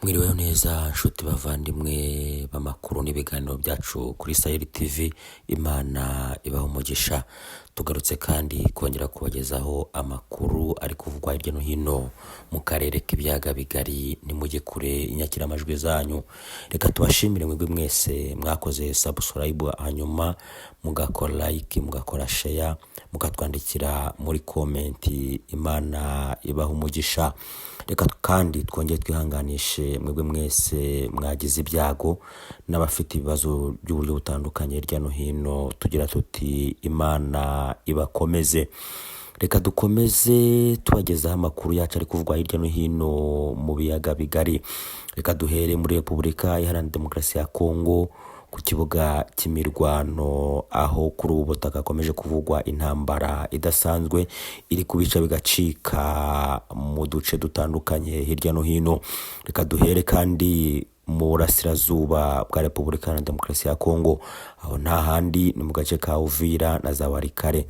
Mwiriweho neza nshuti bavandimwe b'amakuru n'ibiganiro byacu kuri Sahel TV. Imana ibaha umugisha. Tugarutse kandi kongera kubagezaho amakuru ari kuvugwa hirya no hino mu karere k'ibiyaga bigari. Nimujye kure inyakiramajwi zanyu. Reka tubashimire mwebwe mwese mwakoze subscribe, hanyuma mugakora like, mugakora share, mukatwandikira muri comment. Imana ibaha umugisha. Reka kandi twongere twihanganishe mwebwe mwese mwagize ibyago n'abafite ibibazo by'uburyo butandukanye hirya no hino. Tugira tuti Imana ibakomeze. Reka dukomeze tubagezaho amakuru yacu ari kuvugwa hirya no hino mu biyaga bigari. Reka duhere muri Repubulika Iharanira Demokarasi ya Kongo ku kibuga cy'imirwano, aho kuri ubu butaka hakomeje kuvugwa intambara idasanzwe iri kubica bigacika mu duce dutandukanye hirya no hino. Reka duhere kandi mu burasirazuba bwa Repubulika Iharanira Demokarasi ya Kongo, aho nta handi ni mu gace ka Uvira na za Walikale.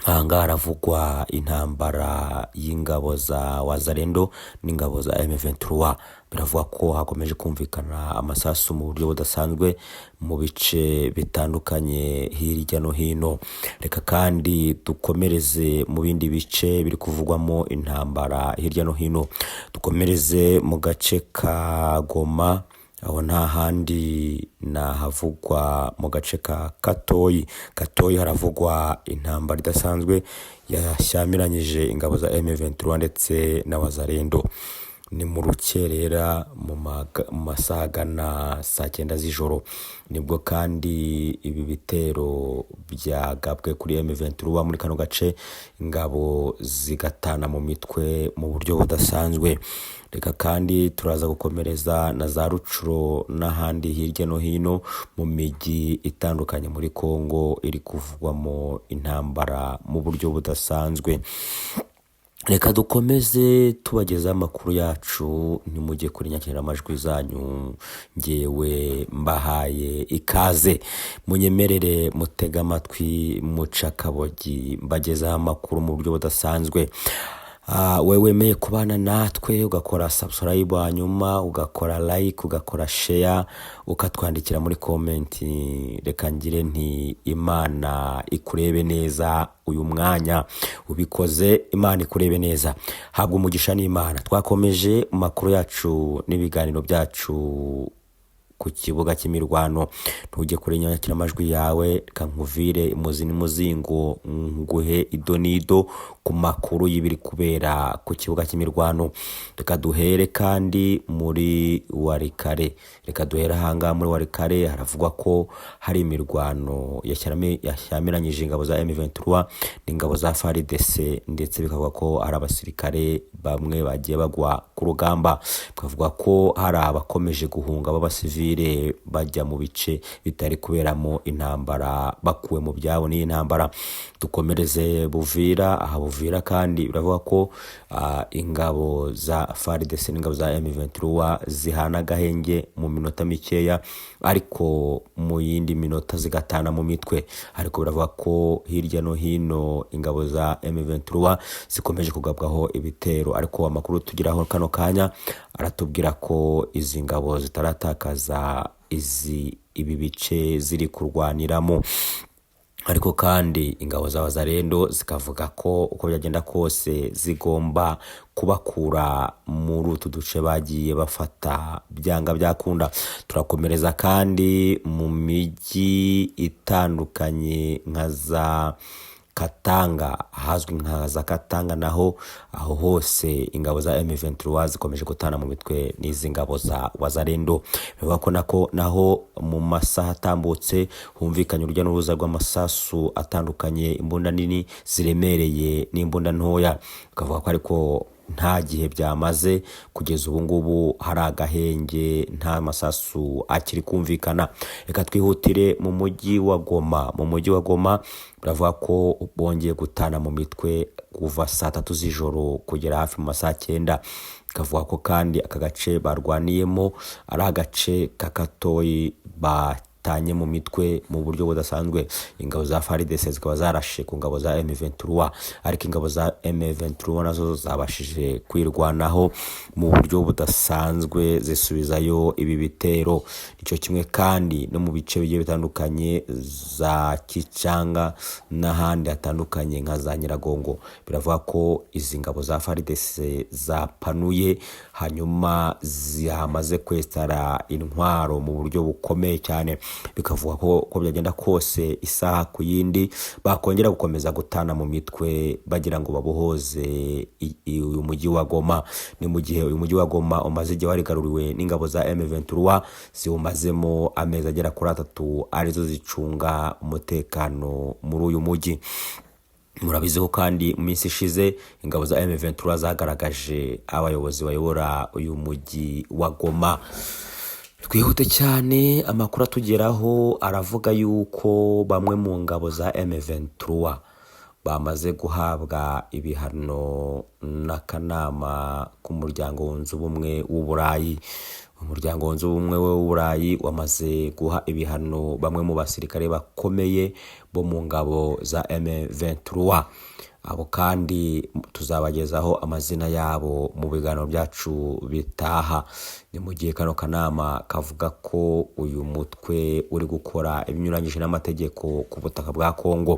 Ahangaha haravugwa intambara y'ingabo za Wazalendo n'ingabo za M23. Biravuga ko hakomeje kumvikana amasasu mu buryo budasanzwe mu bice bitandukanye hirya no hino. Reka kandi dukomereze mu bindi bice biri kuvugwamo intambara hirya no hino. Dukomereze mu gace ka Goma, aho nta handi nahavugwa mu gace ka Katoyi. Haravugwa intambara idasanzwe yashyamiranyije ingabo za M23 ndetse na Wazalendo. Ni mu rukerera mu masaha agana saa 9 z'ijoro nibwo kandi ibi bitero byagabwe kuri M23 muri kano gace, ingabo zigatana mu mitwe mu buryo budasanzwe. Reka kandi turaza gukomereza na za Rucuro n'ahandi hirya no hino mu migi itandukanye muri Kongo iri kuvugwamo intambara mu buryo budasanzwe. Reka dukomeze tubageza amakuru yacu. Nimujye kuri inyakiramajwi zanyu, ngewe mbahaye ikaze. Munyemerere mutega amatwi muca kabogi mbagezaho amakuru mu buryo budasanzwe. Wewe wemeye kubana natwe ugakora subscribe, hanyuma ugakora like, ugakora share, ukatwandikira muri comment. Reka ngire nti Imana ikurebe neza uyu mwanya ubikoze. Imana ikurebe neza, habwa umugisha n'Imana. Twakomeje makuru yacu n'ibiganiro byacu ku kibuga cy'imirwano. Ntujye kure inyakiramajwi yawe, kankuvire imuzi n'umuzingo nguhe idonido ku makuru y'ibiri kubera ku kibuga cy'imirwano. Reka duhere kandi muri Walikale. Muri Walikale haravugwa ko hari imirwano yashyamiranyije ingabo za M23 n'ingabo za FARDC, ndetse bikavuga ko hari abasirikare bamwe bagiye bagwa ku rugamba. Bikavuga ko hari abakomeje guhunga b'abasivile bajya mu bice bitari kuberamo intambara, bakuwe mu byabo n'iyi ntambara. Dukomereze Buvira. Buvira kandi biravuga ko ingabo za FARDC n'ingabo za M23 zihana gahenge mu minota mikeya, ariko mu yindi minota zigatana mu mitwe. Ariko biravuga ko hirya no hino ingabo za M23 zikomeje kugabwaho ibitero, ariko amakuru tugiraho kano kanya aratubwira ko izi ngabo zitaratakaza ibi bice ziri kurwaniramo. Ariko kandi ingabo za Wazalendo zikavuga ko uko byagenda kose zigomba kubakura muri utu duce bagiye bafata byanga byakunda. Turakomereza kandi mu migi itandukanye nka za Katanga, hazwi nka za Katanga, naho aho hose ingabo za M23 zikomeje gutana mu mitwe n'izi ngabo za Wazalendo. Bivuga ko naho mu masaha atambutse humvikanye urujya n'uruza rw'amasasu atandukanye, imbunda nini ziremereye n'imbunda ntoya. Bikavuga ko ariko nta gihe byamaze kugeza ubu ngubu hari agahenge, nta masasu akiri kumvikana. Reka twihutire mu mujyi wa Goma. Biravuga ko bongeye gutana mu mitwe kuva saa 3 z'ijoro kugera hafi mu masaha 9. Bikavuga ko kandi aka gace barwaniyemo ari agace ka Katoyi batanye mu mitwe mu buryo budasanzwe. Ingabo za FARDC zikaba zarashe ku ngabo za M23, ariko ingabo za M23 nazo zabashije kwirwanaho mu buryo budasanzwe zisubizayo ibi bitero. Nicyo kimwe kandi no mu bice bigiye bitandukanye za Kicanga n'ahandi hatandukanye nka za Nyiragongo. Biravuga ko izi ngabo za FARDC zapanuye hanyuma zihamaze kwestara intwaro mu buryo bukomeye cyane. Bikavuga ko byagenda kose isaha ku yindi bakongera gukomeza gutana mu mitwe bagira ngo babohoze uyu mujyi wa Goma. Ni mu gihe uyu mujyi wa Goma umaze igihe warigaruriwe n'ingabo za M23 ziwumazemo amezi agera kuri 3 arizo zicunga umutekano muri uyu mujyi. Murabizi ko kandi mu minsi ishize ingabo za M23 zagaragaje abayobozi bayobora uyu mujyi wa Goma. Twihute cyane, amakuru atugeraho aravuga yuko bamwe mu ngabo za M23 bamaze guhabwa ibihano n'akanama k'umuryango wunze ubumwe w'Uburayi. Umuryango wunze ubumwe w'Uburayi wamaze guha ibihano bamwe mu basirikare bakomeye bo mu ngabo za M23. Abo kandi tuzabagezaho amazina yabo mu biganiro byacu bitaha. Ni mu gihe kano kanama kavuga ko uyu mutwe uri gukora ibinyuranyije n'amategeko ku butaka bwa Kongo.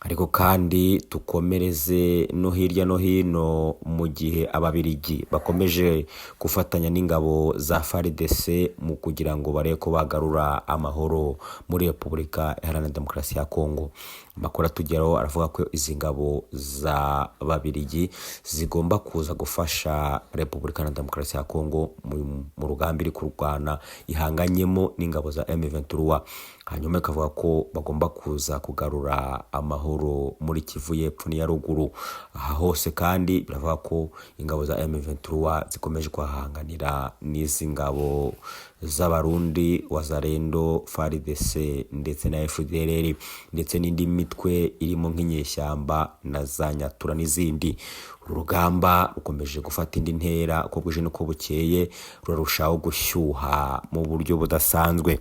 Ariko kandi tukomereze no hirya no hino mu gihe Ababiligi bakomeje gufatanya n'ingabo za FARDC mu kugira ngo bareke ko bagarura amahoro muri Repubulika Iharanira Demokarasi ya Kongo. Amakuru atugeraho aravuga ko izi ngabo za Ababiligi zigomba kuza gufasha Repubulika Iharanira Demokarasi ya Kongo mu rugamba iri kurwana ihanganyemo n'ingabo za M23. Hanyuma ikavuga ko bagomba kuza kugarura amahoro muri Kivu y'Epfo n'iya Ruguru. Aha hose kandi biravuga ko ingabo za M23 zikomeje kwahanganira n'izi ngabo z'Abarundi, Wazalendo, FARDC ndetse na FDLR ndetse n'indi mitwe irimo nk'inyeshyamba na za Nyatura n'izindi. Urugamba rukomeje gufata indi ntera uko bwije n'uko bukeye, rurarushaho gushyuha mu buryo budasanzwe.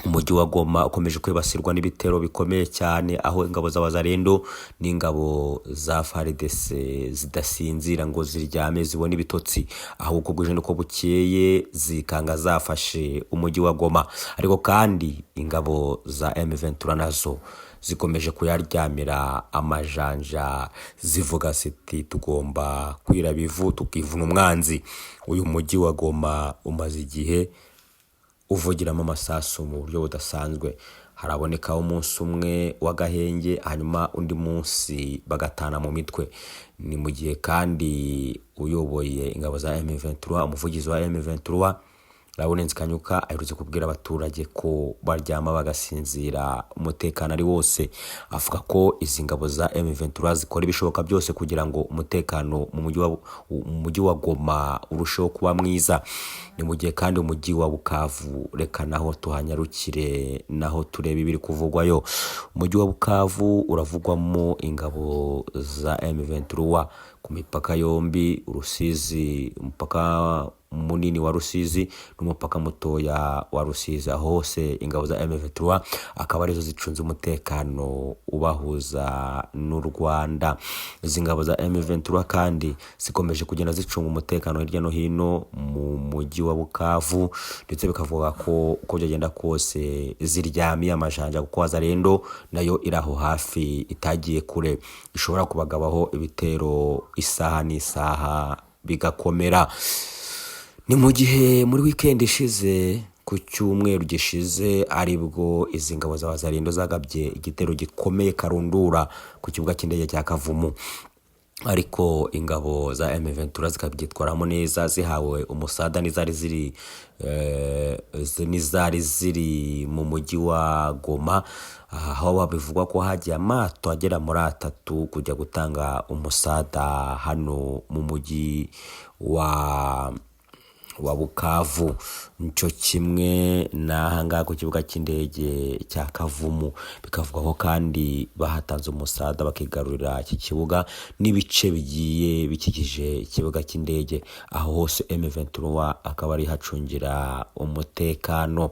Umujyi wa Goma ukomeje kwibasirwa n'ibitero bikomeye cyane, aho ingabo za Wazalendo n'ingabo za FARDC zidasinzira ngo ziryame zibone ibitotsi, ahubwo bwije n'uko bukeye zikanga zafashe umujyi wa Goma. Ariko kandi ingabo za M23 nazo zikomeje kuyaryamira amajanja zivuga ziti tugomba kwira bivu tukivuna umwanzi. Uyu mujyi wa Goma umaze igihe uvugiramo amasasu mu buryo budasanzwe. Haraboneka umunsi umwe w'agahenge hanyuma undi munsi bagatana mu mitwe. Ni mu gihe kandi uyoboye ingabo za M23, umuvugizi wa M23 Lawrence Kanyuka aherutse kubwira abaturage ko baryama bagasinzira umutekano ari wose. Avuga ko izi ngabo za M23 zikora ibishoboka byose kugira ngo umutekano mu mujyi wa Goma urusheho kuba mwiza. Ni mu gihe kandi umujyi wa Bukavu, reka naho tuhanyarukire naho tureba ibiri kuvugwayo. Umujyi wa Bukavu uravugwamo ingabo za M23 ku mipaka yombi, Rusizi, umupaka munini wa Rusizi n'umupaka mutoya wa Rusizi. Hose ingabo za M23 akaba arizo zicunze umutekano ubahuza n'u Rwanda. Izi ngabo za M23 kandi zikomeje kugenda zicunga umutekano hirya no hino mu mujyi wa Bukavu, ndetse bikavuga ko uko byagenda kose ziryamiye amajanja, kuko Wazalendo nayo iraho hafi itagiye kure, ishobora kubagabaho ibitero isaha n'isaha bigakomera. Ni mu gihe muri weekend ishize ku cyumweru gishize aribwo izi ngabo za Wazalendo zagabye igitero gikomeye karundura ku kibuga cy'indege cya Kavumu. Ariko ingabo za M23 zikabyitwaramo neza, zihawe umusada n'izari ziri mu mujyi wa Goma, aho bivugwa ko hagiye amato agera muri 3 kujya gutanga umusada hano mu mujyi wa Bukavu. Nicyo kimwe n'ahanga ku kibuga cy'indege cya Kavumu, bikavuga ko kandi bahatanze umusada bakigarurira iki kibuga n'ibice bigiye bikikije ikibuga cy'indege. Aho hose M23 akaba ari hacungira umutekano.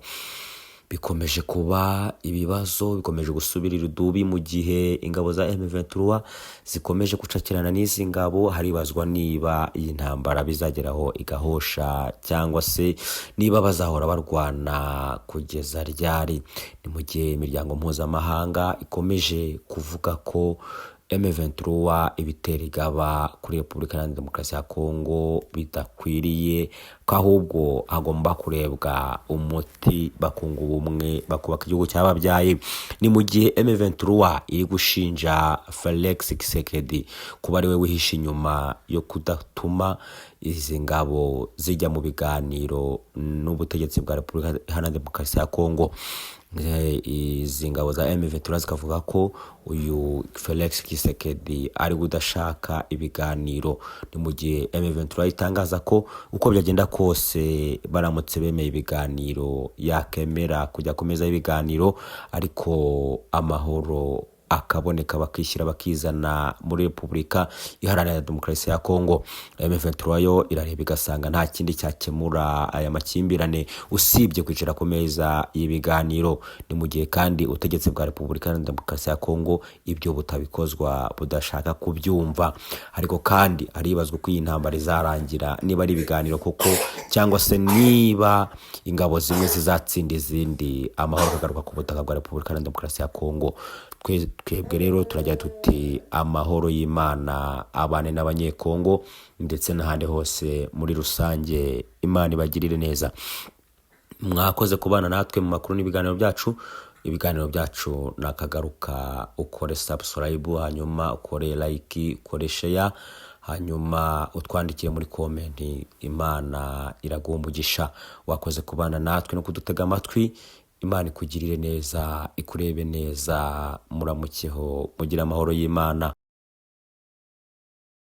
bikomeje kuba ibibazo, bikomeje gusubirira udubi mu gihe ingabo za M23 zikomeje gucakirana n'izi ngabo. Haribazwa niba iyi ntambara bizageraho igahosha cyangwa se niba bazahora barwana kugeza ryari. Ni mu gihe imiryango mpuzamahanga ikomeje kuvuga ko M23 ibitera igaba kuri Repubulika Iharanira Demokarasi ya Kongo bidakwiriye, ko ahubwo hagomba kurebwa umuti bakunga ubumwe bakubaka igihugu cyababyaye. Ni mu gihe M23 iri gushinja Felix Tshisekedi kuba ari we wihishe inyuma yo kudatuma izi ngabo zijya mu biganiro n'ubutegetsi bwa Repubulika Iharanira Demokarasi ya Kongo. Izi ngabo za M23 zikavuga ko uyu Felix Tshisekedi ari udashaka ibiganiro. Ni mu gihe M23 itangaza ko uko byagenda kose baramutse bemeye ibiganiro yakemera kujya komeza ibiganiro, ariko amahoro akaboneka bakishyira bakizana muri Repubulika Iharanira Demokarasi ya Kongo. M23 yo irareba igasanga nta kindi cyakemura aya makimbirane usibye kwicara ku meza y'ibiganiro. Ni mu gihe kandi ubutegetsi bwa Repubulika Iharanira Demokarasi ya Kongo ibyo butabikozwa budashaka kubyumva. Ariko kandi aribazwa ko iyi ntambara izarangira niba ari ibiganiro koko cyangwa se niba ingabo zimwe zizatsinda izindi, amahoro akagaruka ku butaka bwa Repubulika Iharanira Demokarasi ya Kongo. Twebwe rero turagira tuti amahoro y'Imana abane n'abanyekongo ndetse n'ahandi hose muri rusange. Imana ibagirire neza. Mwakoze kubana natwe mu makuru n'ibiganiro byacu. Ibiganiro byacu nakagaruka, ukore subscribe, hanyuma ukore like, ukore share, hanyuma utwandikire muri comment. Imana iraguha umugisha. Wakoze kubana natwe no kudutega amatwi. Imana ikugirire neza, ikurebe neza, muramukeho, mugira amahoro y'Imana.